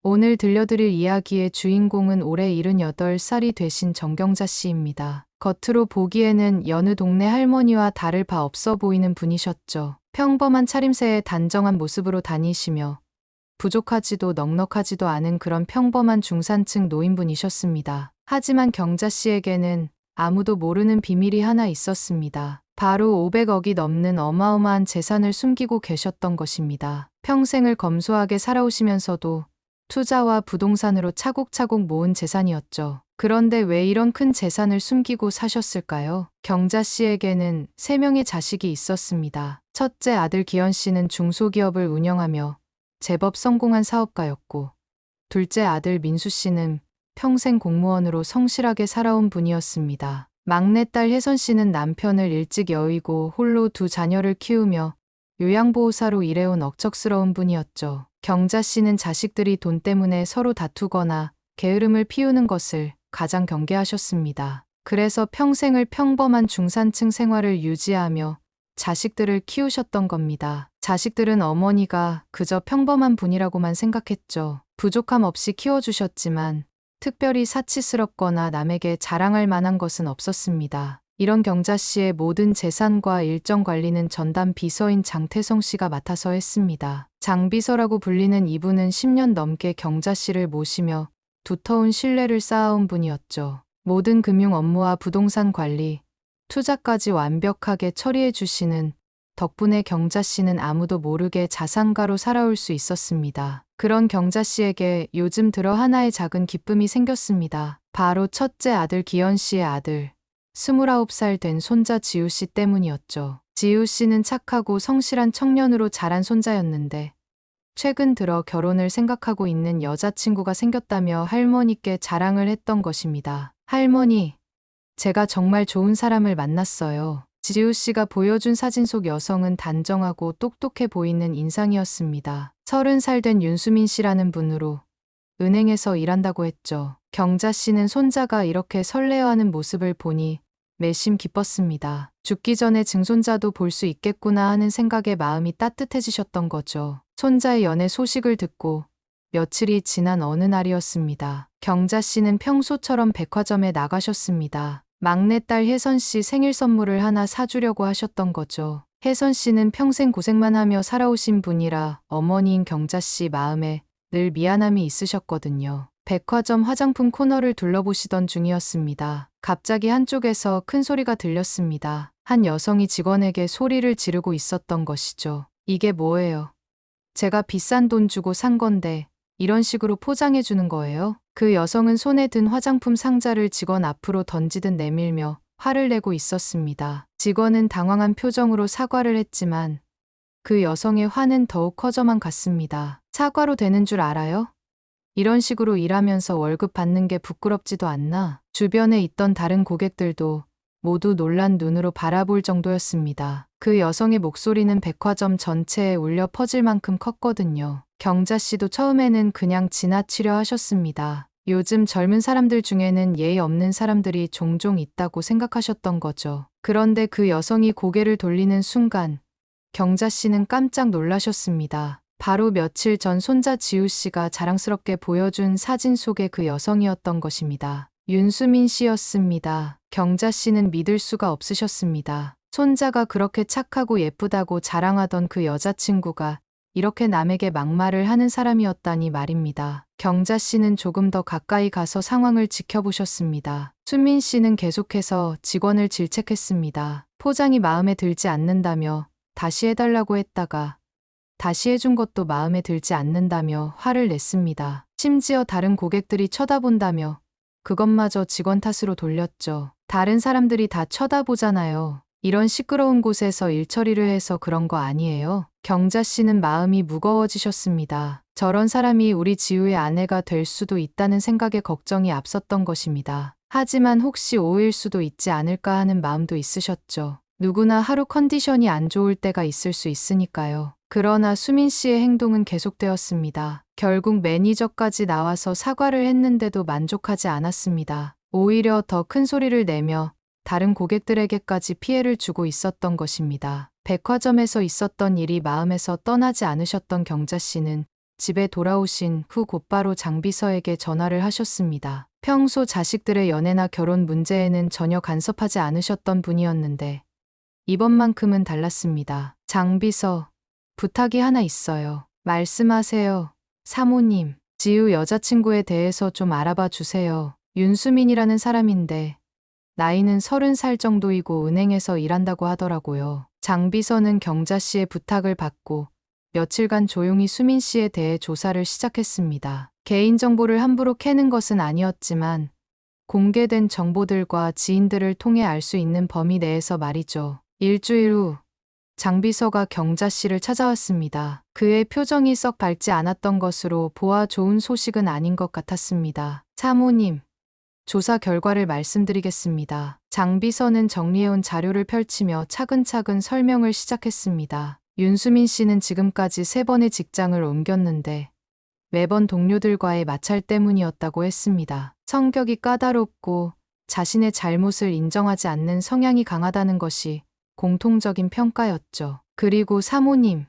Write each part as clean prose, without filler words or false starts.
오늘 들려드릴 이야기의 주인공은 올해 78살이 되신 정경자 씨입니다. 겉으로 보기에는 여느 동네 할머니와 다를 바 없어 보이는 분이셨죠. 평범한 차림새의 단정한 모습으로 다니시며 부족하지도 넉넉하지도 않은 그런 평범한 중산층 노인분이셨습니다. 하지만 경자 씨에게는 아무도 모르는 비밀이 하나 있었습니다. 바로 500억이 넘는 어마어마한 재산을 숨기고 계셨던 것입니다. 평생을 검소하게 살아오시면서도 투자와 부동산으로 차곡차곡 모은 재산이었죠. 그런데 왜 이런 큰 재산을 숨기고 사셨을까요? 경자 씨에게는 3명의 자식이 있었습니다. 첫째 아들 기현 씨는 중소기업을 운영하며 제법 성공한 사업가였고, 둘째 아들 민수 씨는 평생 공무원으로 성실하게 살아온 분이었습니다. 막내딸 혜선 씨는 남편을 일찍 여의고 홀로 2 자녀를 키우며 요양보호사로 일해온 억척스러운 분이었죠. 경자 씨는 자식들이 돈 때문에 서로 다투거나 게으름을 피우는 것을 가장 경계하셨습니다. 그래서 평생을 평범한 중산층 생활을 유지하며 자식들을 키우셨던 겁니다. 자식들은 어머니가 그저 평범한 분이라고만 생각했죠. 부족함 없이 키워주셨지만 특별히 사치스럽거나 남에게 자랑할 만한 것은 없었습니다. 이런 경자 씨의 모든 재산과 일정 관리는 전담 비서인 장태성 씨가 맡아서 했습니다. 장비서라고 불리는 이분은 10년 넘게 경자 씨를 모시며 두터운 신뢰를 쌓아온 분이었죠. 모든 금융 업무와 부동산 관리, 투자까지 완벽하게 처리해 주시는 덕분에 경자 씨는 아무도 모르게 자산가로 살아올 수 있었습니다. 그런 경자 씨에게 요즘 들어 하나의 작은 기쁨이 생겼습니다. 바로 첫째 아들 기현 씨의 아들, 29살 된 손자 지우 씨 때문이었죠. 지우 씨는 착하고 성실한 청년으로 자란 손자였는데 최근 들어 결혼을 생각하고 있는 여자친구가 생겼다며 할머니께 자랑을 했던 것입니다. 할머니, 제가 정말 좋은 사람을 만났어요. 지우 씨가 보여준 사진 속 여성은 단정하고 똑똑해 보이는 인상이었습니다. 30살 된 윤수민 씨라는 분으로 은행에서 일한다고 했죠. 경자 씨는 손자가 이렇게 설레어하는 모습을 보니 매심 기뻤습니다. 죽기 전에 증손자도 볼 수 있겠구나 하는 생각에 마음이 따뜻해지셨던 거죠. 손자의 연애 소식을 듣고 며칠이 지난 어느 날이었습니다. 경자 씨는 평소처럼 백화점에 나가셨습니다. 막내딸 혜선 씨 생일 선물을 하나 사주려고 하셨던 거죠. 혜선 씨는 평생 고생만 하며 살아오신 분이라 어머니인 경자 씨 마음에 늘 미안함이 있으셨거든요. 백화점 화장품 코너를 둘러보시던 중이었습니다. 갑자기 한쪽에서 큰 소리가 들렸습니다. 한 여성이 직원에게 소리를 지르고 있었던 것이죠. 이게 뭐예요? 제가 비싼 돈 주고 산 건데 이런 식으로 포장해 주는 거예요? 그 여성은 손에 든 화장품 상자를 직원 앞으로 던지듯 내밀며 화를 내고 있었습니다. 직원은 당황한 표정으로 사과를 했지만 그 여성의 화는 더욱 커져만 갔습니다. 사과로 되는 줄 알아요? 이런 식으로 일하면서 월급 받는 게 부끄럽지도 않나? 주변에 있던 다른 고객들도 모두 놀란 눈으로 바라볼 정도였습니다. 그 여성의 목소리는 백화점 전체에 울려 퍼질 만큼 컸거든요. 경자 씨도 처음에는 그냥 지나치려 하셨습니다. 요즘 젊은 사람들 중에는 예의 없는 사람들이 종종 있다고 생각하셨던 거죠. 그런데 그 여성이 고개를 돌리는 순간 경자 씨는 깜짝 놀라셨습니다. 바로 며칠 전 손자 지우 씨가 자랑스럽게 보여준 사진 속의 그 여성이었던 것입니다. 윤수민 씨였습니다. 경자 씨는 믿을 수가 없으셨습니다. 손자가 그렇게 착하고 예쁘다고 자랑하던 그 여자친구가 이렇게 남에게 막말을 하는 사람이었다니 말입니다. 경자 씨는 조금 더 가까이 가서 상황을 지켜보셨습니다. 수민 씨는 계속해서 직원을 질책했습니다. 포장이 마음에 들지 않는다며 다시 해달라고 했다가 다시 해준 것도 마음에 들지 않는다며 화를 냈습니다. 심지어 다른 고객들이 쳐다본다며 그것마저 직원 탓으로 돌렸죠. 다른 사람들이 다 쳐다보잖아요. 이런 시끄러운 곳에서 일 처리를 해서 그런 거 아니에요? 경자 씨는 마음이 무거워지셨습니다. 저런 사람이 우리 지우의 아내가 될 수도 있다는 생각에 걱정이 앞섰던 것입니다. 하지만 혹시 오해일 수도 있지 않을까 하는 마음도 있으셨죠. 누구나 하루 컨디션이 안 좋을 때가 있을 수 있으니까요. 그러나 수민 씨의 행동은 계속되었습니다. 결국 매니저까지 나와서 사과를 했는데도 만족하지 않았습니다. 오히려 더 큰 소리를 내며 다른 고객들에게까지 피해를 주고 있었던 것입니다. 백화점에서 있었던 일이 마음에서 떠나지 않으셨던 경자 씨는 집에 돌아오신 후 곧바로 장비서에게 전화를 하셨습니다. 평소 자식들의 연애나 결혼 문제에는 전혀 간섭하지 않으셨던 분이었는데 이번만큼은 달랐습니다. 장비서, 부탁이 하나 있어요. 말씀하세요. 사모님, 지우 여자친구에 대해서 좀 알아봐 주세요. 윤수민이라는 사람인데 나이는 30살 정도이고 은행에서 일한다고 하더라고요. 장비서는 경자 씨의 부탁을 받고 며칠간 조용히 수민 씨에 대해 조사를 시작했습니다. 개인정보를 함부로 캐는 것은 아니었지만 공개된 정보들과 지인들을 통해 알 수 있는 범위 내에서 말이죠. 일주일 후 장비서가 경자 씨를 찾아왔습니다. 그의 표정이 썩 밝지 않았던 것으로 보아 좋은 소식은 아닌 것 같았습니다. 사모님, 조사 결과를 말씀드리겠습니다. 장비서는 정리해온 자료를 펼치며 차근차근 설명을 시작했습니다. 윤수민 씨는 지금까지 3번의 직장을 옮겼는데 매번 동료들과의 마찰 때문이었다고 했습니다. 성격이 까다롭고 자신의 잘못을 인정하지 않는 성향이 강하다는 것이 공통적인 평가였죠. 그리고 사모님,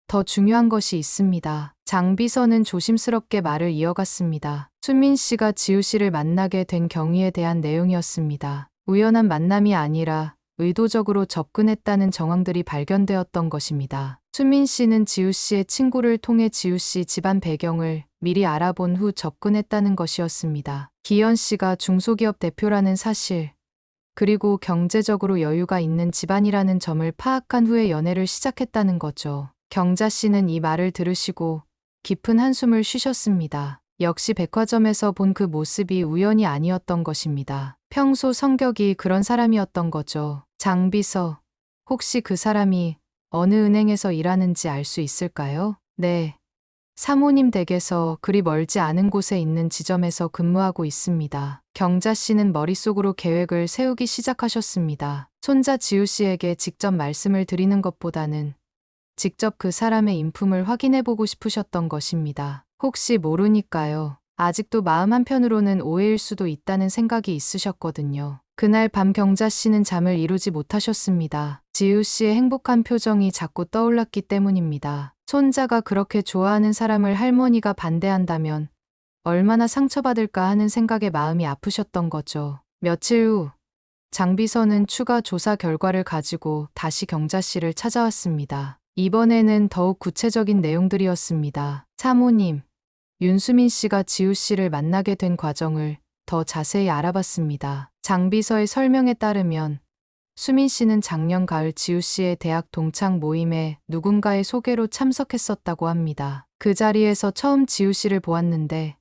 더 중요한 것이 있습니다. 장비서는 조심스럽게 말을 이어갔습니다. 수민 씨가 지우 씨를 만나게 된 경위에 대한 내용이었습니다. 우연한 만남이 아니라 의도적으로 접근했다는 정황들이 발견되었던 것입니다. 수민 씨는 지우 씨의 친구를 통해 지우 씨 집안 배경을 미리 알아본 후 접근했다는 것이었습니다. 기현 씨가 중소기업 대표라는 사실, 그리고 경제적으로 여유가 있는 집안이라는 점을 파악한 후에 연애를 시작했다는 거죠. 경자 씨는 이 말을 들으시고 깊은 한숨을 쉬셨습니다. 역시 백화점에서 본 그 모습이 우연이 아니었던 것입니다. 평소 성격이 그런 사람이었던 거죠. 장비서, 혹시 그 사람이 어느 은행에서 일하는지 알 수 있을까요? 네. 사모님 댁에서 그리 멀지 않은 곳에 있는 지점에서 근무하고 있습니다. 경자 씨는 머릿속으로 계획을 세우기 시작하셨습니다. 손자 지우 씨에게 직접 말씀을 드리는 것보다는 직접 그 사람의 인품을 확인해보고 싶으셨던 것입니다. 혹시 모르니까요. 아직도 마음 한편으로는 오해일 수도 있다는 생각이 있으셨거든요. 그날 밤 경자 씨는 잠을 이루지 못하셨습니다. 지우 씨의 행복한 표정이 자꾸 떠올랐기 때문입니다. 손자가 그렇게 좋아하는 사람을 할머니가 반대한다면 얼마나 상처받을까 하는 생각에 마음이 아프셨던 거죠. 며칠 후 장비서는 추가 조사 결과를 가지고 다시 경자 씨를 찾아왔습니다. 이번에는 더욱 구체적인 내용들이었습니다. 사모님, 윤수민 씨가 지우 씨를 만나게 된 과정을 더 자세히 알아봤습니다. 장비서의 설명에 따르면 수민 씨는 작년 가을 지우 씨의 대학 동창 모임에 누군가의 소개로 참석했었다고 합니다. 그 자리에서 처음 지우 씨를 보았는데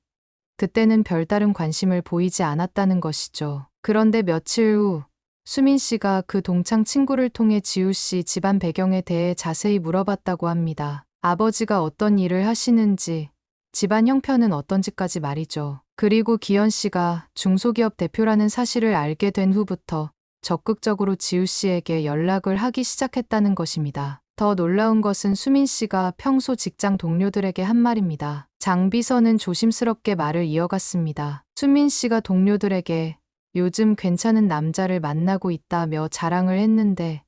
그때는 별다른 관심을 보이지 않았다는 것이죠. 그런데 며칠 후 수민 씨가 그 동창 친구를 통해 지우 씨 집안 배경에 대해 자세히 물어봤다고 합니다. 아버지가 어떤 일을 하시는지, 집안 형편은 어떤지까지 말이죠. 그리고 기현 씨가 중소기업 대표라는 사실을 알게 된 후부터 적극적으로 지우 씨에게 연락을 하기 시작했다는 것입니다. 더 놀라운 것은 수민 씨가 평소 직장 동료들에게 한 말입니다. 장비서는 조심스럽게 말을 이어갔습니다. 수민 씨가 동료들에게 요즘 괜찮은 남자를 만나고 있다며 자랑을 했는데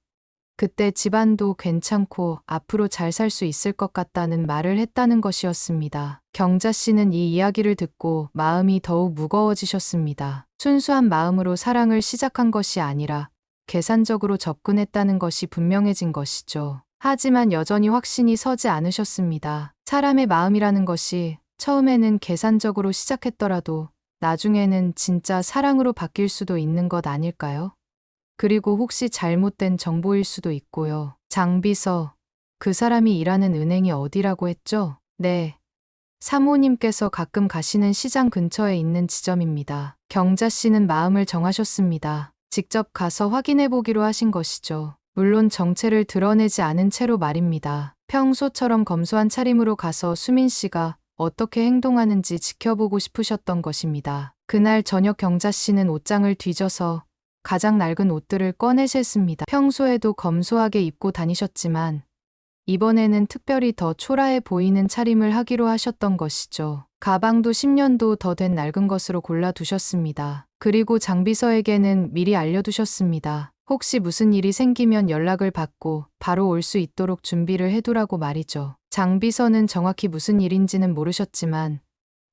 그때 집안도 괜찮고 앞으로 잘 살 수 있을 것 같다는 말을 했다는 것이었습니다. 경자 씨는 이 이야기를 듣고 마음이 더욱 무거워지셨습니다. 순수한 마음으로 사랑을 시작한 것이 아니라 계산적으로 접근했다는 것이 분명해진 것이죠. 하지만 여전히 확신이 서지 않으셨습니다. 사람의 마음이라는 것이 처음에는 계산적으로 시작했더라도 나중에는 진짜 사랑으로 바뀔 수도 있는 것 아닐까요? 그리고 혹시 잘못된 정보일 수도 있고요. 장비서, 그 사람이 일하는 은행이 어디라고 했죠? 네. 사모님께서 가끔 가시는 시장 근처에 있는 지점입니다. 경자 씨는 마음을 정하셨습니다. 직접 가서 확인해 보기로 하신 것이죠. 물론 정체를 드러내지 않은 채로 말입니다. 평소처럼 검소한 차림으로 가서 수민 씨가 어떻게 행동하는지 지켜보고 싶으셨던 것입니다. 그날 저녁 경자 씨는 옷장을 뒤져서 가장 낡은 옷들을 꺼내셨습니다. 평소에도 검소하게 입고 다니셨지만 이번에는 특별히 더 초라해 보이는 차림을 하기로 하셨던 것이죠. 가방도 10년도 더 된 낡은 것으로 골라두셨습니다. 그리고 장비서에게는 미리 알려두셨습니다. 혹시 무슨 일이 생기면 연락을 받고 바로 올 수 있도록 준비를 해두라고 말이죠. 장비서는 정확히 무슨 일인지는 모르셨지만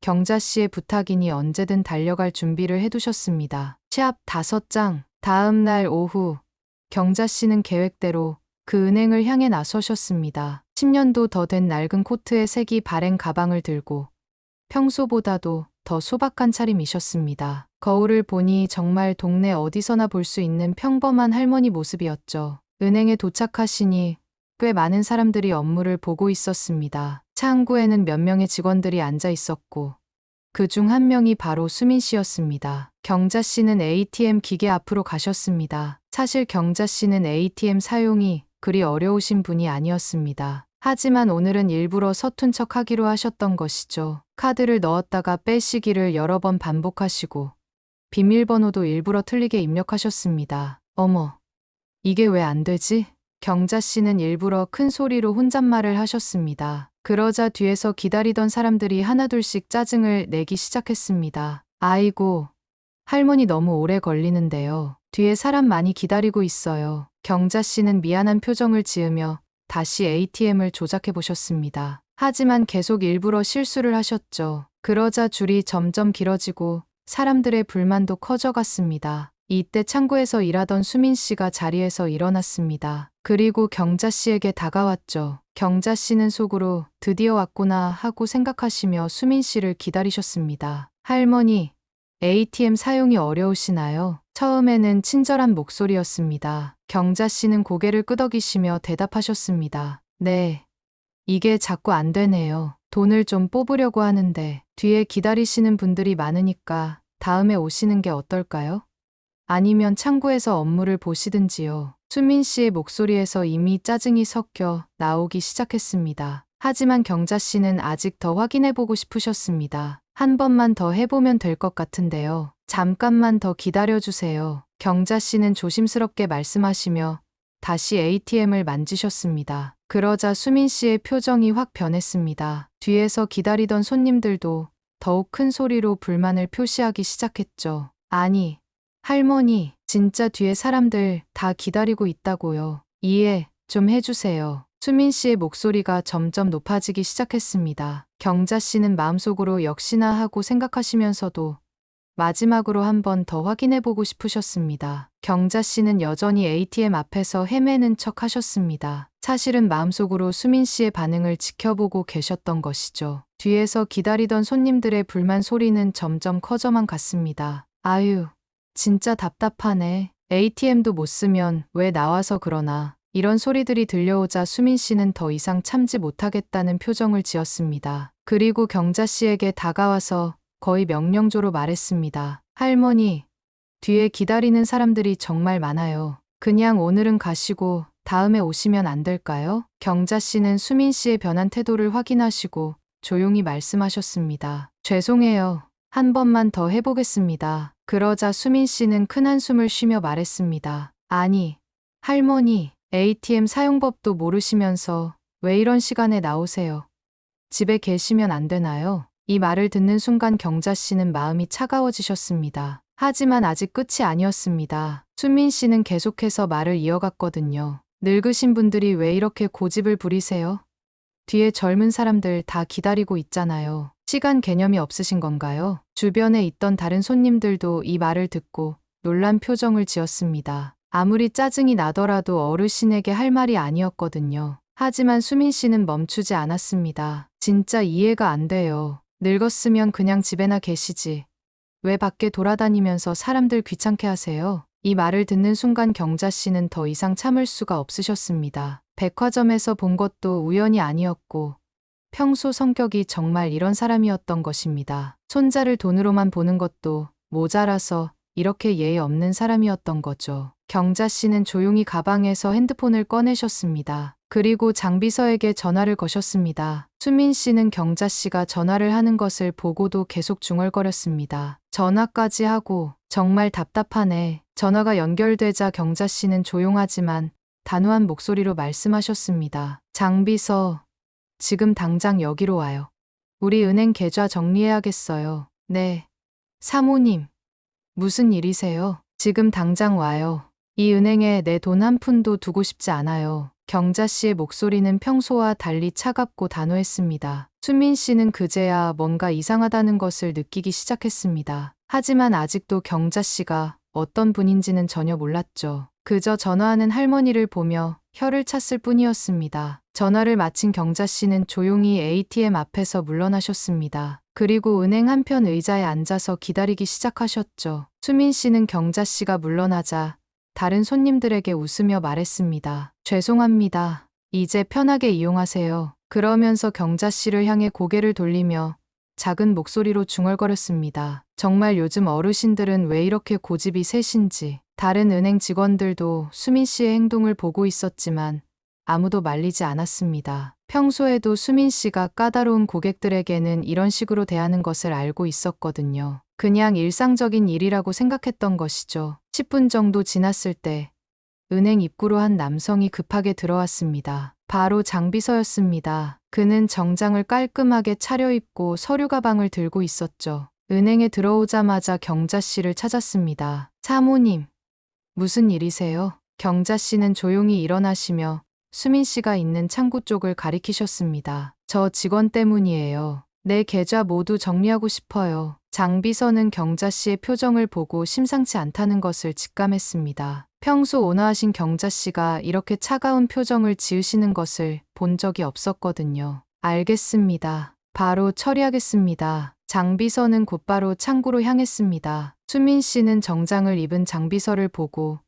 경자 씨의 부탁이니 언제든 달려갈 준비를 해두셨습니다. 샵 5장. 다음 날 오후 경자 씨는 계획대로 그 은행을 향해 나서셨습니다. 10년도 더 된 낡은 코트에 색이 바랜 가방을 들고 평소보다도 더 소박한 차림이셨습니다. 거울을 보니 정말 동네 어디서나 볼 수 있는 평범한 할머니 모습이었죠. 은행에 도착하시니 꽤 많은 사람들이 업무를 보고 있었습니다. 창구에는 몇 명의 직원들이 앉아 있었고 그 중 한 명이 바로 수민 씨였습니다. 경자 씨는 ATM 기계 앞으로 가셨습니다. 사실 경자 씨는 ATM 사용이 그리 어려우신 분이 아니었습니다. 하지만 오늘은 일부러 서툰 척 하기로 하셨던 것이죠. 카드를 넣었다가 빼시기를 여러 번 반복하시고 비밀번호도 일부러 틀리게 입력하셨습니다. 어머, 이게 왜 안 되지? 경자 씨는 일부러 큰 소리로 혼잣말을 하셨습니다. 그러자 뒤에서 기다리던 사람들이 하나둘씩 짜증을 내기 시작했습니다. 아이고, 할머니 너무 오래 걸리는데요. 뒤에 사람 많이 기다리고 있어요. 경자 씨는 미안한 표정을 지으며 다시 ATM을 조작해 보셨습니다. 하지만 계속 일부러 실수를 하셨죠. 그러자 줄이 점점 길어지고 사람들의 불만도 커져갔습니다. 이때 창구에서 일하던 수민 씨가 자리에서 일어났습니다. 그리고 경자 씨에게 다가왔죠. 경자 씨는 속으로 드디어 왔구나 하고 생각하시며 수민 씨를 기다리셨습니다. 할머니, ATM 사용이 어려우시나요? 처음에는 친절한 목소리였습니다. 경자 씨는 고개를 끄덕이시며 대답하셨습니다. 네. 이게 자꾸 안 되네요. 돈을 좀 뽑으려고 하는데 뒤에 기다리시는 분들이 많으니까 다음에 오시는 게 어떨까요? 아니면 창구에서 업무를 보시든지요. 수민 씨의 목소리에서 이미 짜증이 섞여 나오기 시작했습니다. 하지만 경자 씨는 아직 더 확인해보고 싶으셨습니다. 한 번만 더 해보면 될 것 같은데요. 잠깐만 더 기다려주세요. 경자 씨는 조심스럽게 말씀하시며 다시 ATM을 만지셨습니다. 그러자 수민 씨의 표정이 확 변했습니다. 뒤에서 기다리던 손님들도 더욱 큰 소리로 불만을 표시하기 시작했죠. 아니, 할머니, 진짜 뒤에 사람들 다 기다리고 있다고요. 이해 좀 해주세요. 수민 씨의 목소리가 점점 높아지기 시작했습니다. 경자 씨는 마음속으로 역시나 하고 생각하시면서도 마지막으로 한 번 더 확인해보고 싶으셨습니다. 경자 씨는 여전히 ATM 앞에서 헤매는 척 하셨습니다. 사실은 마음속으로 수민 씨의 반응을 지켜보고 계셨던 것이죠. 뒤에서 기다리던 손님들의 불만 소리는 점점 커져만 갔습니다. 아유, 진짜 답답하네. ATM도 못 쓰면 왜 나와서 그러나. 이런 소리들이 들려오자 수민 씨는 더 이상 참지 못하겠다는 표정을 지었습니다. 그리고 경자 씨에게 다가와서 거의 명령조로 말했습니다. 할머니, 뒤에 기다리는 사람들이 정말 많아요. 그냥 오늘은 가시고 다음에 오시면 안 될까요? 경자 씨는 수민 씨의 변한 태도를 확인하시고 조용히 말씀하셨습니다. 죄송해요. 한 번만 더 해보겠습니다. 그러자 수민 씨는 큰 한숨을 쉬며 말했습니다. 아니, 할머니, ATM 사용법도 모르시면서 왜 이런 시간에 나오세요? 집에 계시면 안 되나요? 이 말을 듣는 순간 경자 씨는 마음이 차가워지셨습니다. 하지만 아직 끝이 아니었습니다. 수민 씨는 계속해서 말을 이어갔거든요. 늙으신 분들이 왜 이렇게 고집을 부리세요? 뒤에 젊은 사람들 다 기다리고 있잖아요. 시간 개념이 없으신 건가요? 주변에 있던 다른 손님들도 이 말을 듣고 놀란 표정을 지었습니다. 아무리 짜증이 나더라도 어르신에게 할 말이 아니었거든요. 하지만 수민 씨는 멈추지 않았습니다. 진짜 이해가 안 돼요. 늙었으면 그냥 집에나 계시지. 왜 밖에 돌아다니면서 사람들 귀찮게 하세요? 이 말을 듣는 순간 경자 씨는 더 이상 참을 수가 없으셨습니다. 백화점에서 본 것도 우연이 아니었고 평소 성격이 정말 이런 사람이었던 것입니다. 손자를 돈으로만 보는 것도 모자라서 이렇게 예의 없는 사람이었던 거죠. 경자 씨는 조용히 가방에서 핸드폰을 꺼내셨습니다. 그리고 장비서에게 전화를 거셨습니다. 수민 씨는 경자 씨가 전화를 하는 것을 보고도 계속 중얼거렸습니다. 전화까지 하고 정말 답답하네. 전화가 연결되자 경자 씨는 조용하지만 단호한 목소리로 말씀하셨습니다. 장비서, 지금 당장 여기로 와요. 우리 은행 계좌 정리해야겠어요. 네. 사모님, 무슨 일이세요? 지금 당장 와요. 이 은행에 내 돈 한 푼도 두고 싶지 않아요. 경자 씨의 목소리는 평소와 달리 차갑고 단호했습니다. 수민 씨는 그제야 뭔가 이상하다는 것을 느끼기 시작했습니다. 하지만 아직도 경자 씨가 어떤 분인지는 전혀 몰랐죠. 그저 전화하는 할머니를 보며 혀를 찼을 뿐이었습니다. 전화를 마친 경자 씨는 조용히 ATM 앞에서 물러나셨습니다. 그리고 은행 한편 의자에 앉아서 기다리기 시작하셨죠. 수민 씨는 경자 씨가 물러나자 다른 손님들에게 웃으며 말했습니다. 죄송합니다. 이제 편하게 이용하세요. 그러면서 경자 씨를 향해 고개를 돌리며 작은 목소리로 중얼거렸습니다. 정말 요즘 어르신들은 왜 이렇게 고집이 세신지. 다른 은행 직원들도 수민 씨의 행동을 보고 있었지만 아무도 말리지 않았습니다. 평소에도 수민 씨가 까다로운 고객들에게는 이런 식으로 대하는 것을 알고 있었거든요. 그냥 일상적인 일이라고 생각했던 것이죠. 10분 정도 지났을 때 은행 입구로 한 남성이 급하게 들어왔습니다. 바로 장비서였습니다. 그는 정장을 깔끔하게 차려입고 서류 가방을 들고 있었죠. 은행에 들어오자마자 경자 씨를 찾았습니다. 사모님, 무슨 일이세요? 경자 씨는 조용히 일어나시며 수민 씨가 있는 창구 쪽을 가리키셨습니다. 저 직원 때문이에요. 내 계좌 모두 정리하고 싶어요. 장비서는 경자 씨의 표정을 보고 심상치 않다는 것을 직감했습니다. 평소 온화하신 경자 씨가 이렇게 차가운 표정을 지으시는 것을 본 적이 없었거든요. 알겠습니다. 바로 처리하겠습니다. 장비서는 곧바로 창구로 향했습니다. 수민 씨는 정장을 입은 장비서를 보고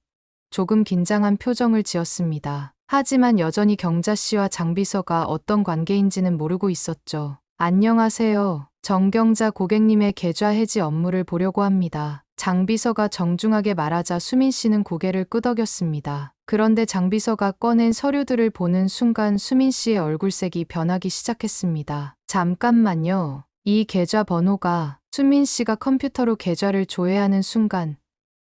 조금 긴장한 표정을 지었습니다. 하지만 여전히 경자 씨와 장비서가 어떤 관계인지는 모르고 있었죠. 안녕하세요. 정경자 고객님의 계좌 해지 업무를 보려고 합니다. 장비서가 정중하게 말하자 수민 씨는 고개를 끄덕였습니다. 그런데 장비서가 꺼낸 서류들을 보는 순간 수민 씨의 얼굴색이 변하기 시작했습니다. 잠깐만요. 이 계좌 번호가 수민 씨가 컴퓨터로 계좌를 조회하는 순간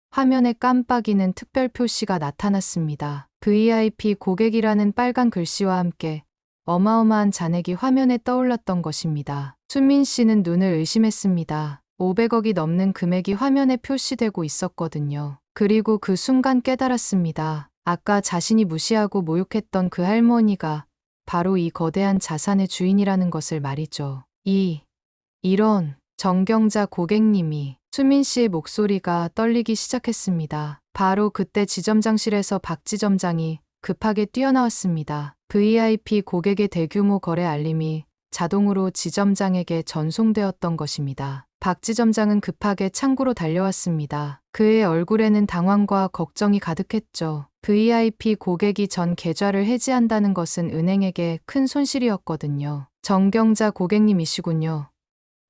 화면에 깜빡이는 특별 표시가 나타났습니다. VIP 고객이라는 빨간 글씨와 함께 어마어마한 잔액이 화면에 떠올랐던 것입니다. 수민 씨는 눈을 의심했습니다. 500억이 넘는 금액이 화면에 표시되고 있었거든요. 그리고 그 순간 깨달았습니다. 아까 자신이 무시하고 모욕했던 그 할머니가 바로 이 거대한 자산의 주인이라는 것을 말이죠. 이런 정경자 고객님이 수민 씨의 목소리가 떨리기 시작했습니다. 바로 그때 지점장실에서 박 지점장이 급하게 뛰어나왔습니다. VIP 고객의 대규모 거래 알림이 자동으로 지점장에게 전송되었던 것입니다. 박 지점장은 급하게 창구로 달려왔습니다. 그의 얼굴에는 당황과 걱정이 가득했죠. VIP 고객이 전 계좌를 해지한다는 것은 은행에게 큰 손실이었거든요. 정경자 고객님이시군요.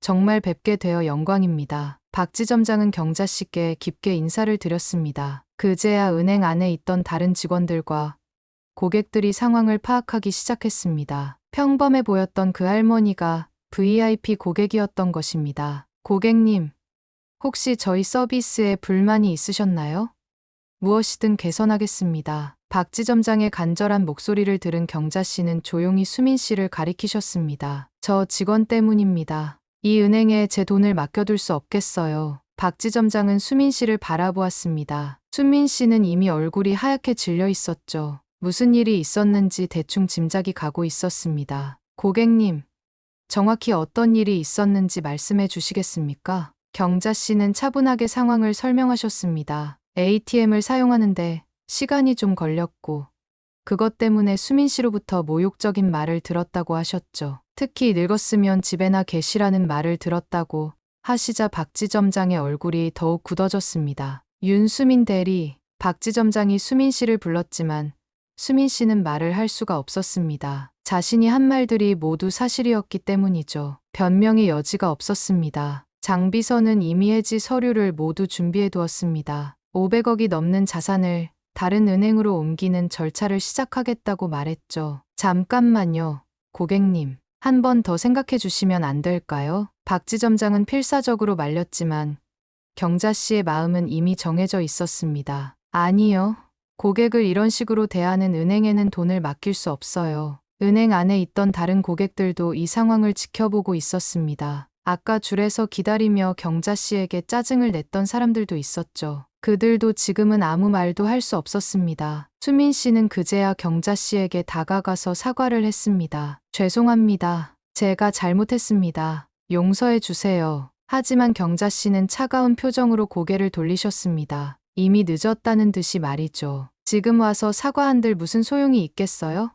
정말 뵙게 되어 영광입니다. 박 지점장은 경자 씨께 깊게 인사를 드렸습니다. 그제야 은행 안에 있던 다른 직원들과 고객들이 상황을 파악하기 시작했습니다. 평범해 보였던 그 할머니가 VIP 고객이었던 것입니다. 고객님, 혹시 저희 서비스에 불만이 있으셨나요? 무엇이든 개선하겠습니다. 박 지점장의 간절한 목소리를 들은 경자 씨는 조용히 수민 씨를 가리키셨습니다. 저 직원 때문입니다. 이 은행에 제 돈을 맡겨둘 수 없겠어요. 박 지점장은 수민 씨를 바라보았습니다. 수민 씨는 이미 얼굴이 하얗게 질려 있었죠. 무슨 일이 있었는지 대충 짐작이 가고 있었습니다. 고객님, 정확히 어떤 일이 있었는지 말씀해 주시겠습니까? 경자 씨는 차분하게 상황을 설명하셨습니다. ATM을 사용하는데 시간이 좀 걸렸고 그것 때문에 수민 씨로부터 모욕적인 말을 들었다고 하셨죠. 특히 늙었으면 집에나 계시라는 말을 들었다고 하시자 박 지점장의 얼굴이 더욱 굳어졌습니다. 윤수민 대리, 박 지점장이 수민 씨를 불렀지만 수민 씨는 말을 할 수가 없었습니다. 자신이 한 말들이 모두 사실이었기 때문이죠. 변명의 여지가 없었습니다. 장비서는 이미 해지 서류를 모두 준비해 두었습니다. 500억이 넘는 자산을 다른 은행으로 옮기는 절차를 시작하겠다고 말했죠. 잠깐만요, 고객님. 한 번 더 생각해 주시면 안 될까요? 박 지점장은 필사적으로 말렸지만 경자 씨의 마음은 이미 정해져 있었습니다. 아니요. 고객을 이런 식으로 대하는 은행에는 돈을 맡길 수 없어요. 은행 안에 있던 다른 고객들도 이 상황을 지켜보고 있었습니다. 아까 줄에서 기다리며 경자 씨에게 짜증을 냈던 사람들도 있었죠. 그들도 지금은 아무 말도 할 수 없었습니다. 수민 씨는 그제야 경자 씨에게 다가가서 사과를 했습니다. 죄송합니다. 제가 잘못했습니다. 용서해 주세요. 하지만 경자 씨는 차가운 표정으로 고개를 돌리셨습니다. 이미 늦었다는 듯이 말이죠. 지금 와서 사과한들 무슨 소용이 있겠어요?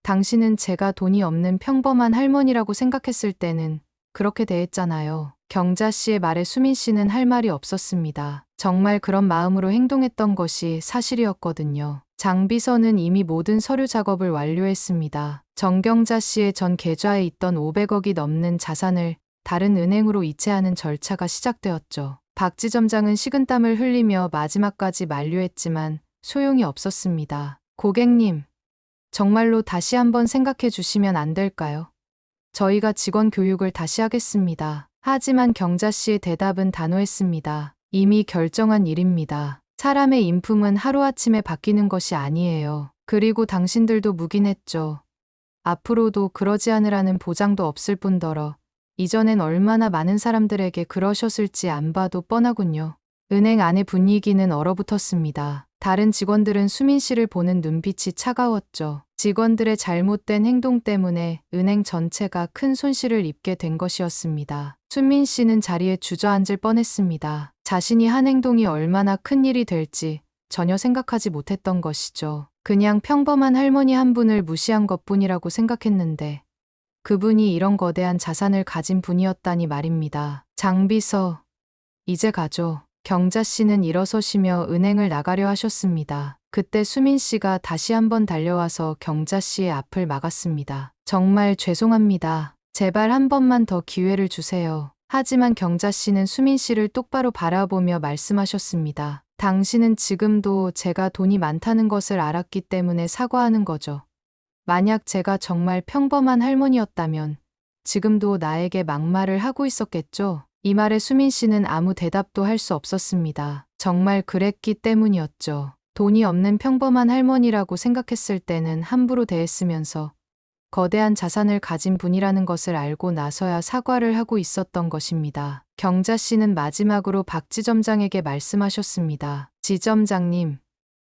당신은 제가 돈이 없는 평범한 할머니라고 생각했을 때는 그렇게 대했잖아요. 경자 씨의 말에 수민 씨는 할 말이 없었습니다. 정말 그런 마음으로 행동했던 것이 사실이었거든요. 장비서는 이미 모든 서류 작업을 완료했습니다. 정경자 씨의 전 계좌에 있던 500억이 넘는 자산을 다른 은행으로 이체하는 절차가 시작되었죠. 박지점장은 식은땀을 흘리며 마지막까지 만류했지만 소용이 없었습니다. 고객님, 정말로 다시 한번 생각해 주시면 안 될까요? 저희가 직원 교육을 다시 하겠습니다. 하지만 경자 씨의 대답은 단호했습니다. 이미 결정한 일입니다. 사람의 인품은 하루아침에 바뀌는 것이 아니에요. 그리고 당신들도 묵인했죠. 앞으로도 그러지 않으라는 보장도 없을 뿐더러 이전엔 얼마나 많은 사람들에게 그러셨을지 안 봐도 뻔하군요. 은행 안의 분위기는 얼어붙었습니다. 다른 직원들은 수민 씨를 보는 눈빛이 차가웠죠. 직원들의 잘못된 행동 때문에 은행 전체가 큰 손실을 입게 된 것이었습니다. 수민 씨는 자리에 주저앉을 뻔했습니다. 자신이 한 행동이 얼마나 큰 일이 될지 전혀 생각하지 못했던 것이죠. 그냥 평범한 할머니 한 분을 무시한 것뿐이라고 생각했는데 그분이 이런 거대한 자산을 가진 분이었다니 말입니다. 장비서, 이제 가죠. 경자 씨는 일어서시며 은행을 나가려 하셨습니다. 그때 수민 씨가 다시 한번 달려와서 경자 씨의 앞을 막았습니다. 정말 죄송합니다. 제발 한 번만 더 기회를 주세요. 하지만 경자 씨는 수민 씨를 똑바로 바라보며 말씀하셨습니다. 당신은 지금도 제가 돈이 많다는 것을 알았기 때문에 사과하는 거죠. 만약 제가 정말 평범한 할머니였다면 지금도 나에게 막말을 하고 있었겠죠? 이 말에 수민 씨는 아무 대답도 할 수 없었습니다. 정말 그랬기 때문이었죠. 돈이 없는 평범한 할머니라고 생각했을 때는 함부로 대했으면서 거대한 자산을 가진 분이라는 것을 알고 나서야 사과를 하고 있었던 것입니다. 경자 씨는 마지막으로 박 지점장에게 말씀하셨습니다. 지점장님,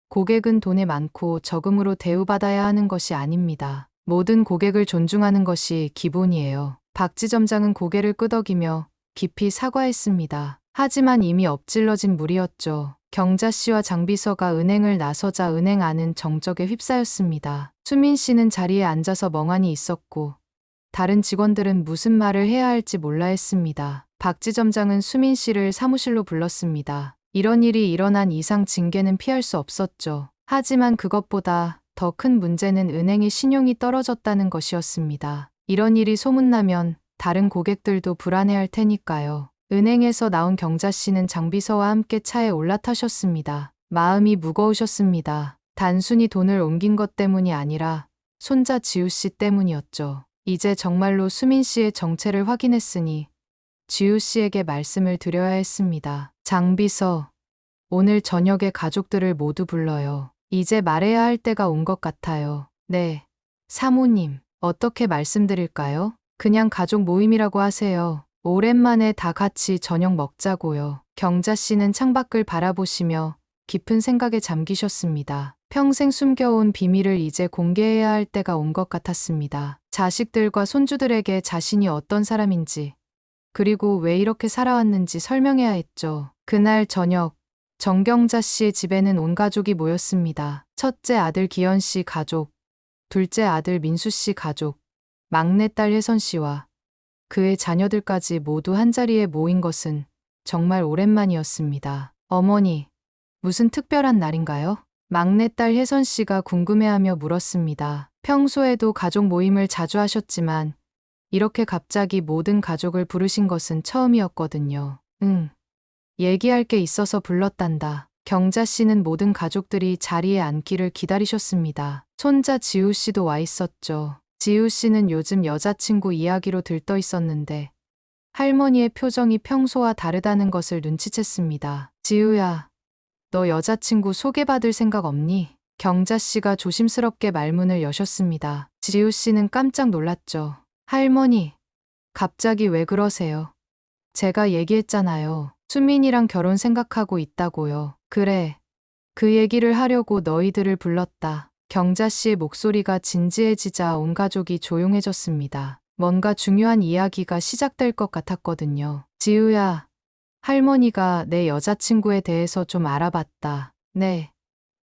고객은 돈에 많고 적응으로 대우받아야 하는 것이 아닙니다. 모든 고객을 존중하는 것이 기본이에요. 박 지점장은 고개를 끄덕이며 깊이 사과했습니다. 하지만 이미 엎질러진 물이었죠. 경자 씨와 장비서가 은행을 나서자 은행 안은 정적에 휩싸였습니다. 수민 씨는 자리에 앉아서 멍하니 있었고 다른 직원들은 무슨 말을 해야 할지 몰라 했습니다. 박 지점장은 수민 씨를 사무실로 불렀습니다. 이런 일이 일어난 이상 징계는 피할 수 없었죠. 하지만 그것보다 더 큰 문제는 은행의 신용이 떨어졌다는 것이었습니다. 이런 일이 소문나면 다른 고객들도 불안해할 테니까요. 은행에서 나온 경자 씨는 장비서와 함께 차에 올라타셨습니다. 마음이 무거우셨습니다. 단순히 돈을 옮긴 것 때문이 아니라 손자 지우 씨 때문이었죠. 이제 정말로 수민 씨의 정체를 확인했으니 지우 씨에게 말씀을 드려야 했습니다. 장비서, 오늘 저녁에 가족들을 모두 불러요. 이제 말해야 할 때가 온 것 같아요. 네, 사모님, 어떻게 말씀드릴까요? 그냥 가족 모임이라고 하세요. 오랜만에 다 같이 저녁 먹자고요. 경자 씨는 창밖을 바라보시며 깊은 생각에 잠기셨습니다. 평생 숨겨온 비밀을 이제 공개해야 할 때가 온 것 같았습니다. 자식들과 손주들에게 자신이 어떤 사람인지, 그리고 왜 이렇게 살아왔는지 설명해야 했죠. 그날 저녁, 정경자 씨의 집에는 온 가족이 모였습니다. 첫째 아들 기현 씨 가족, 둘째 아들 민수 씨 가족, 막내딸 혜선 씨와 그의 자녀들까지 모두 한자리에 모인 것은 정말 오랜만이었습니다. 어머니, 무슨 특별한 날인가요? 막내딸 혜선 씨가 궁금해하며 물었습니다. 평소에도 가족 모임을 자주 하셨지만 이렇게 갑자기 모든 가족을 부르신 것은 처음이었거든요. 응. 얘기할 게 있어서 불렀단다. 경자 씨는 모든 가족들이 자리에 앉기를 기다리셨습니다. 손자 지우 씨도 와 있었죠. 지우 씨는 요즘 여자친구 이야기로 들떠 있었는데 할머니의 표정이 평소와 다르다는 것을 눈치챘습니다. 지우야, 너 여자친구 소개받을 생각 없니? 경자 씨가 조심스럽게 말문을 여셨습니다. 지우 씨는 깜짝 놀랐죠. 할머니, 갑자기 왜 그러세요? 제가 얘기했잖아요. 수민이랑 결혼 생각하고 있다고요. 그래. 그 얘기를 하려고 너희들을 불렀다. 경자 씨의 목소리가 진지해지자 온 가족이 조용해졌습니다. 뭔가 중요한 이야기가 시작될 것 같았거든요. 지우야, 할머니가 내 여자친구에 대해서 좀 알아봤다. 네.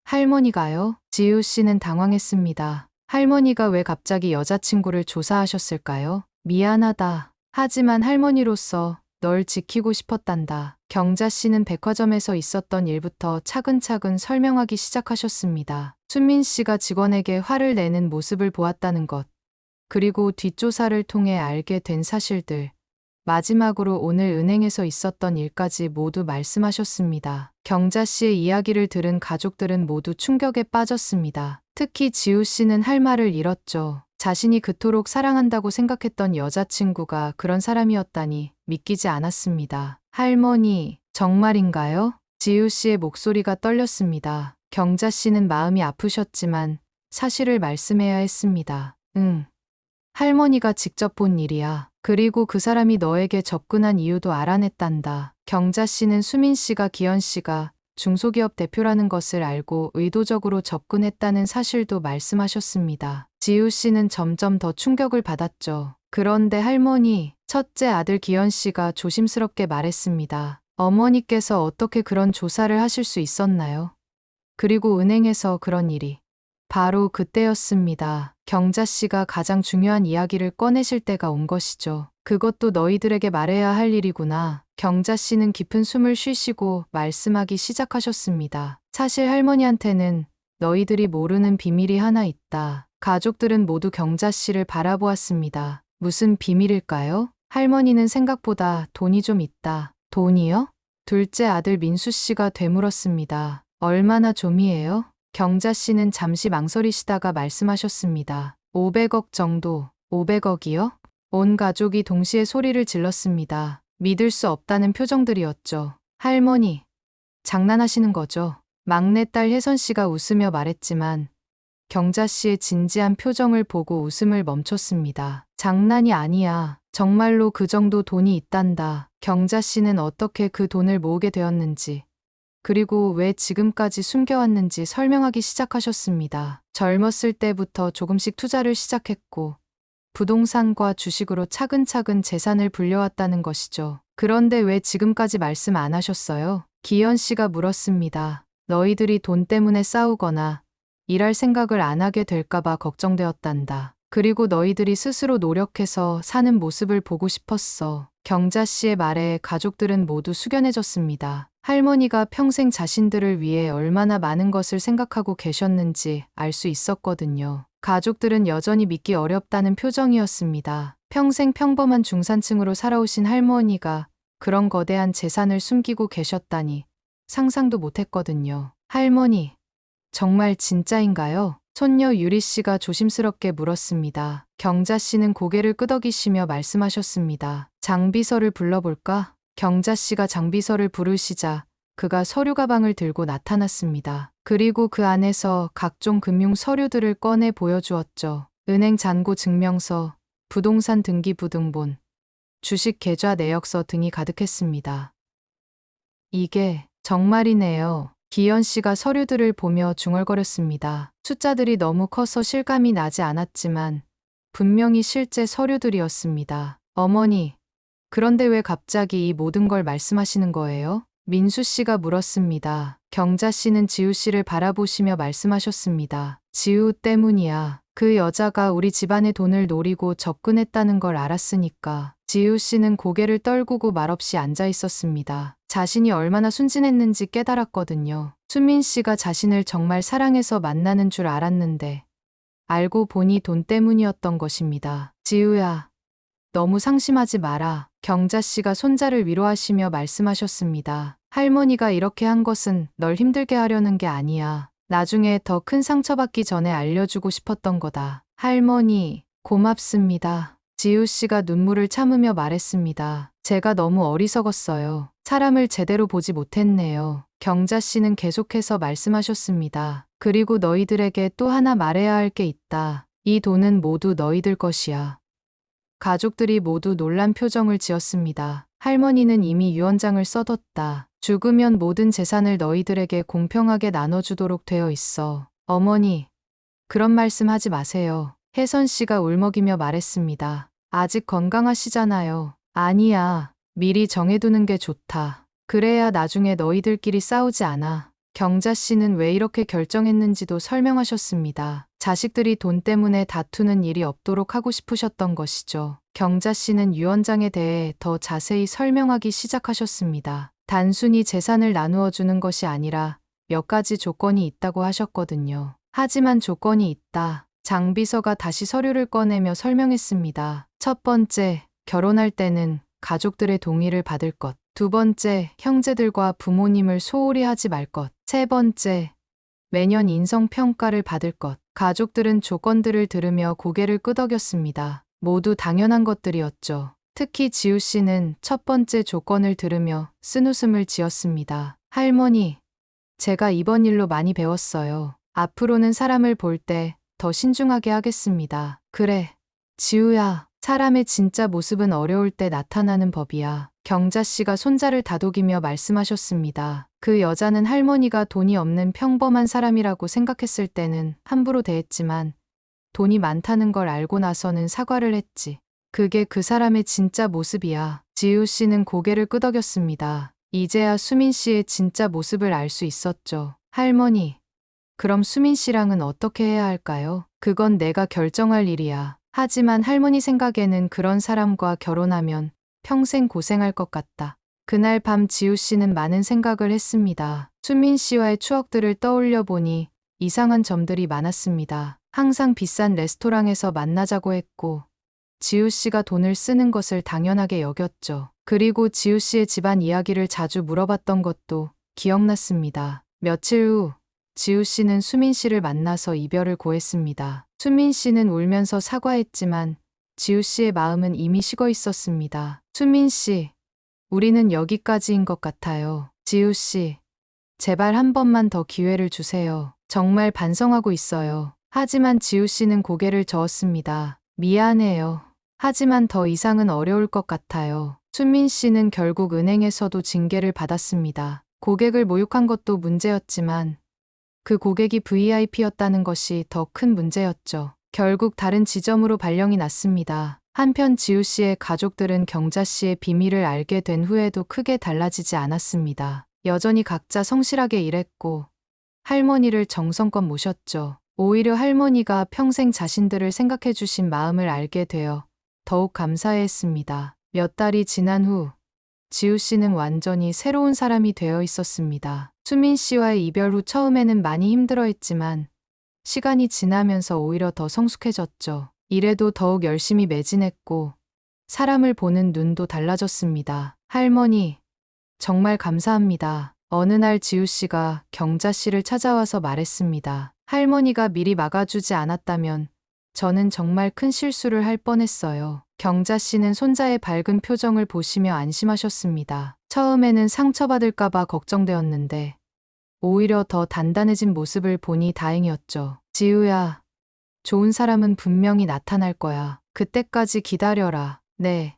할머니가요? 지우 씨는 당황했습니다. 할머니가 왜 갑자기 여자친구를 조사하셨을까요? 미안하다. 하지만 할머니로서 널 지키고 싶었단다. 경자 씨는 백화점에서 있었던 일부터 차근차근 설명하기 시작하셨습니다. 순민 씨가 직원에게 화를 내는 모습을 보았다는 것, 그리고 뒷조사를 통해 알게 된 사실들, 마지막으로 오늘 은행에서 있었던 일까지 모두 말씀하셨습니다. 경자 씨의 이야기를 들은 가족들은 모두 충격에 빠졌습니다. 특히 지우 씨는 할 말을 잃었죠. 자신이 그토록 사랑한다고 생각했던 여자친구가 그런 사람이었다니 믿기지 않았습니다. 할머니, 정말인가요? 지우 씨의 목소리가 떨렸습니다. 경자 씨는 마음이 아프셨지만 사실을 말씀해야 했습니다. 응. 할머니가 직접 본 일이야. 그리고 그 사람이 너에게 접근한 이유도 알아냈단다. 경자 씨는 수민 씨가 기현 씨가 중소기업 대표라는 것을 알고 의도적으로 접근했다는 사실도 말씀하셨습니다. 지우 씨는 점점 더 충격을 받았죠. 그런데 할머니, 첫째 아들 기현 씨가 조심스럽게 말했습니다. 어머니께서 어떻게 그런 조사를 하실 수 있었나요? 그리고 은행에서 그런 일이. 바로 그때였습니다. 경자 씨가 가장 중요한 이야기를 꺼내실 때가 온 것이죠. 그것도 너희들에게 말해야 할 일이구나. 경자 씨는 깊은 숨을 쉬시고 말씀하기 시작하셨습니다. 사실 할머니한테는 너희들이 모르는 비밀이 하나 있다. 가족들은 모두 경자 씨를 바라보았습니다. 무슨 비밀일까요? 할머니는 생각보다 돈이 좀 있다. 돈이요? 둘째 아들 민수 씨가 되물었습니다. 얼마나 좀이에요? 경자 씨는 잠시 망설이시다가 말씀하셨습니다. 500억 정도. 500억이요? 온 가족이 동시에 소리를 질렀습니다. 믿을 수 없다는 표정들이었죠. 할머니, 장난하시는 거죠? 막내딸 혜선 씨가 웃으며 말했지만 경자 씨의 진지한 표정을 보고 웃음을 멈췄습니다. 장난이 아니야. 정말로 그 정도 돈이 있단다. 경자 씨는 어떻게 그 돈을 모으게 되었는지, 그리고 왜 지금까지 숨겨왔는지 설명하기 시작하셨습니다. 젊었을 때부터 조금씩 투자를 시작했고 부동산과 주식으로 차근차근 재산을 불려왔다는 것이죠. 그런데 왜 지금까지 말씀 안 하셨어요? 기현 씨가 물었습니다. 너희들이 돈 때문에 싸우거나 일할 생각을 안 하게 될까봐 걱정되었단다. 그리고 너희들이 스스로 노력해서 사는 모습을 보고 싶었어. 경자 씨의 말에 가족들은 모두 숙연해졌습니다. 할머니가 평생 자신들을 위해 얼마나 많은 것을 생각하고 계셨는지 알 수 있었거든요. 가족들은 여전히 믿기 어렵다는 표정이었습니다. 평생 평범한 중산층으로 살아오신 할머니가 그런 거대한 재산을 숨기고 계셨다니 상상도 못했거든요. 할머니, 정말 진짜인가요? 손녀 유리 씨가 조심스럽게 물었습니다. 경자 씨는 고개를 끄덕이시며 말씀하셨습니다. 장비서를 불러볼까? 경자 씨가 장비서를 부르시자 그가 서류 가방을 들고 나타났습니다. 그리고 그 안에서 각종 금융 서류들을 꺼내 보여주었죠. 은행 잔고 증명서, 부동산 등기부등본, 주식 계좌 내역서 등이 가득했습니다. 이게 정말이네요. 기현 씨가 서류들을 보며 중얼거렸습니다. 숫자들이 너무 커서 실감이 나지 않았지만 분명히 실제 서류들이었습니다. 어머니, 그런데 왜 갑자기 이 모든 걸 말씀하시는 거예요? 민수 씨가 물었습니다. 경자 씨는 지우 씨를 바라보시며 말씀하셨습니다. 지우 때문이야. 그 여자가 우리 집안의 돈을 노리고 접근했다는 걸 알았으니까. 지우 씨는 고개를 떨구고 말없이 앉아 있었습니다. 자신이 얼마나 순진했는지 깨달았거든요. 수민 씨가 자신을 정말 사랑해서 만나는 줄 알았는데 알고 보니 돈 때문이었던 것입니다. 지우야, 너무 상심하지 마라. 경자 씨가 손자를 위로하시며 말씀하셨습니다. 할머니가 이렇게 한 것은 널 힘들게 하려는 게 아니야. 나중에 더 큰 상처받기 전에 알려주고 싶었던 거다. 할머니, 고맙습니다. 지우 씨가 눈물을 참으며 말했습니다. 제가 너무 어리석었어요. 사람을 제대로 보지 못했네요. 경자 씨는 계속해서 말씀하셨습니다. 그리고 너희들에게 또 하나 말해야 할 게 있다. 이 돈은 모두 너희들 것이야. 가족들이 모두 놀란 표정을 지었습니다. 할머니는 이미 유언장을 써뒀다. 죽으면 모든 재산을 너희들에게 공평하게 나눠주도록 되어 있어. 어머니, 그런 말씀 하지 마세요. 혜선 씨가 울먹이며 말했습니다. 아직 건강하시잖아요. 아니야. 미리 정해두는 게 좋다. 그래야 나중에 너희들끼리 싸우지 않아. 경자 씨는 왜 이렇게 결정했는지도 설명하셨습니다. 자식들이 돈 때문에 다투는 일이 없도록 하고 싶으셨던 것이죠. 경자 씨는 유언장에 대해 더 자세히 설명하기 시작하셨습니다. 단순히 재산을 나누어 주는 것이 아니라 몇 가지 조건이 있다고 하셨거든요. 하지만 조건이 있다. 장비서가 다시 서류를 꺼내며 설명했습니다. 첫 번째, 결혼할 때는 가족들의 동의를 받을 것. 두 번째, 형제들과 부모님을 소홀히 하지 말 것. 세 번째, 매년 인성평가를 받을 것. 가족들은 조건들을 들으며 고개를 끄덕였습니다. 모두 당연한 것들이었죠. 특히 지우 씨는 첫 번째 조건을 들으며 쓴웃음을 지었습니다. 할머니, 제가 이번 일로 많이 배웠어요. 앞으로는 사람을 볼 때 더 신중하게 하겠습니다. 그래, 지우야. 사람의 진짜 모습은 어려울 때 나타나는 법이야. 경자 씨가 손자를 다독이며 말씀하셨습니다. 그 여자는 할머니가 돈이 없는 평범한 사람이라고 생각했을 때는 함부로 대했지만 돈이 많다는 걸 알고 나서는 사과를 했지. 그게 그 사람의 진짜 모습이야. 지우 씨는 고개를 끄덕였습니다. 이제야 수민 씨의 진짜 모습을 알 수 있었죠. 할머니, 그럼 수민 씨랑은 어떻게 해야 할까요? 그건 내가 결정할 일이야. 하지만 할머니 생각에는 그런 사람과 결혼하면 평생 고생할 것 같다. 그날 밤 지우 씨는 많은 생각을 했습니다. 수민 씨와의 추억들을 떠올려 보니 이상한 점들이 많았습니다. 항상 비싼 레스토랑에서 만나자고 했고, 지우 씨가 돈을 쓰는 것을 당연하게 여겼죠. 그리고 지우 씨의 집안 이야기를 자주 물어봤던 것도 기억났습니다. 며칠 후, 지우 씨는 수민 씨를 만나서 이별을 고했습니다. 수민 씨는 울면서 사과했지만 지우 씨의 마음은 이미 식어 있었습니다. 수민 씨, 우리는 여기까지인 것 같아요. 지우 씨, 제발 한 번만 더 기회를 주세요. 정말 반성하고 있어요. 하지만 지우 씨는 고개를 저었습니다. 미안해요. 하지만 더 이상은 어려울 것 같아요. 수민 씨는 결국 은행에서도 징계를 받았습니다. 고객을 모욕한 것도 문제였지만 그 고객이 VIP였다는 것이 더 큰 문제였죠. 결국 다른 지점으로 발령이 났습니다. 한편 지우 씨의 가족들은 경자 씨의 비밀을 알게 된 후에도 크게 달라지지 않았습니다. 여전히 각자 성실하게 일했고 할머니를 정성껏 모셨죠. 오히려 할머니가 평생 자신들을 생각해 주신 마음을 알게 되어 더욱 감사해했습니다. 몇 달이 지난 후 지우 씨는 완전히 새로운 사람이 되어 있었습니다. 수민 씨와의 이별 후 처음에는 많이 힘들어했지만 시간이 지나면서 오히려 더 성숙해졌죠. 일에도 더욱 열심히 매진했고 사람을 보는 눈도 달라졌습니다. 할머니, 정말 감사합니다. 어느 날 지우 씨가 경자 씨를 찾아와서 말했습니다. 할머니가 미리 막아주지 않았다면 저는 정말 큰 실수를 할 뻔했어요. 경자 씨는 손자의 밝은 표정을 보시며 안심하셨습니다. 처음에는 상처받을까봐 걱정되었는데 오히려 더 단단해진 모습을 보니 다행이었죠. 지우야, 좋은 사람은 분명히 나타날 거야. 그때까지 기다려라. 네.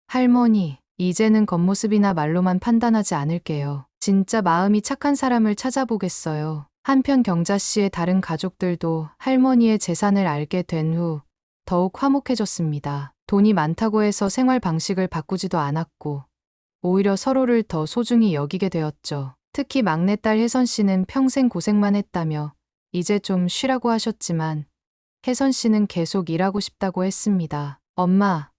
할머니, 이제는 겉모습이나 말로만 판단하지 않을게요. 진짜 마음이 착한 사람을 찾아보겠어요. 한편 경자 씨의 다른 가족들도 할머니의 재산을 알게 된 후 더욱 화목해졌습니다. 돈이 많다고 해서 생활 방식을 바꾸지도 않았고 오히려 서로를 더 소중히 여기게 되었죠. 특히 막내딸 혜선 씨는 평생 고생만 했다며 이제 좀 쉬라고 하셨지만 혜선 씨는 계속 일하고 싶다고 했습니다. 엄마,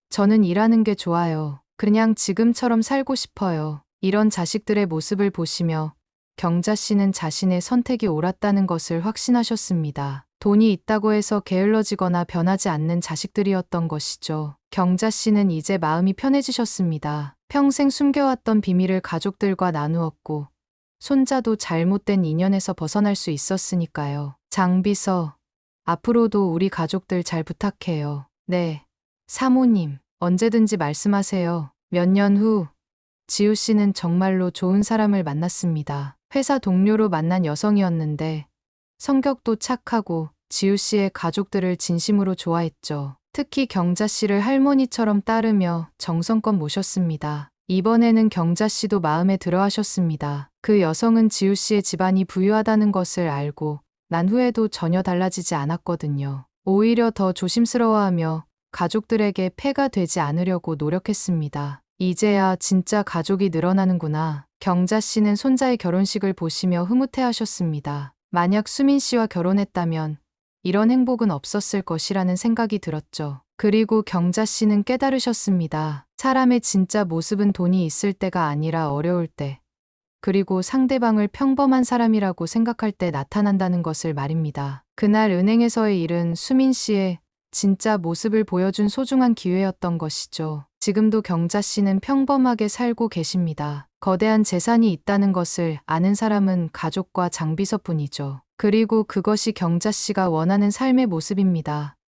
저는 일하는 게 좋아요. 그냥 지금처럼 살고 싶어요. 이런 자식들의 모습을 보시며 경자 씨는 자신의 선택이 옳았다는 것을 확신하셨습니다. 돈이 있다고 해서 게을러지거나 변하지 않는 자식들이었던 것이죠. 경자 씨는 이제 마음이 편해지셨습니다. 평생 숨겨왔던 비밀을 가족들과 나누었고 손자도 잘못된 인연에서 벗어날 수 있었으니까요. 장비서, 앞으로도 우리 가족들 잘 부탁해요. 네. 사모님, 언제든지 말씀하세요. 몇 년 후, 지우 씨는 정말로 좋은 사람을 만났습니다. 회사 동료로 만난 여성이었는데 성격도 착하고 지우 씨의 가족들을 진심으로 좋아했죠. 특히 경자 씨를 할머니처럼 따르며 정성껏 모셨습니다. 이번에는 경자 씨도 마음에 들어 하셨습니다. 그 여성은 지우 씨의 집안이 부유하다는 것을 알고 난 후에도 전혀 달라지지 않았거든요. 오히려 더 조심스러워하며 가족들에게 폐가 되지 않으려고 노력했습니다. 이제야 진짜 가족이 늘어나는구나. 경자 씨는 손자의 결혼식을 보시며 흐뭇해하셨습니다. 만약 수민 씨와 결혼했다면 이런 행복은 없었을 것이라는 생각이 들었죠. 그리고 경자 씨는 깨달으셨습니다. 사람의 진짜 모습은 돈이 있을 때가 아니라 어려울 때, 그리고 상대방을 평범한 사람이라고 생각할 때 나타난다는 것을 말입니다. 그날 은행에서의 일은 수민 씨의 진짜 모습을 보여준 소중한 기회였던 것이죠. 지금도 경자 씨는 평범하게 살고 계십니다. 거대한 재산이 있다는 것을 아는 사람은 가족과 장비서뿐이죠. 그리고 그것이 경자 씨가 원하는 삶의 모습입니다.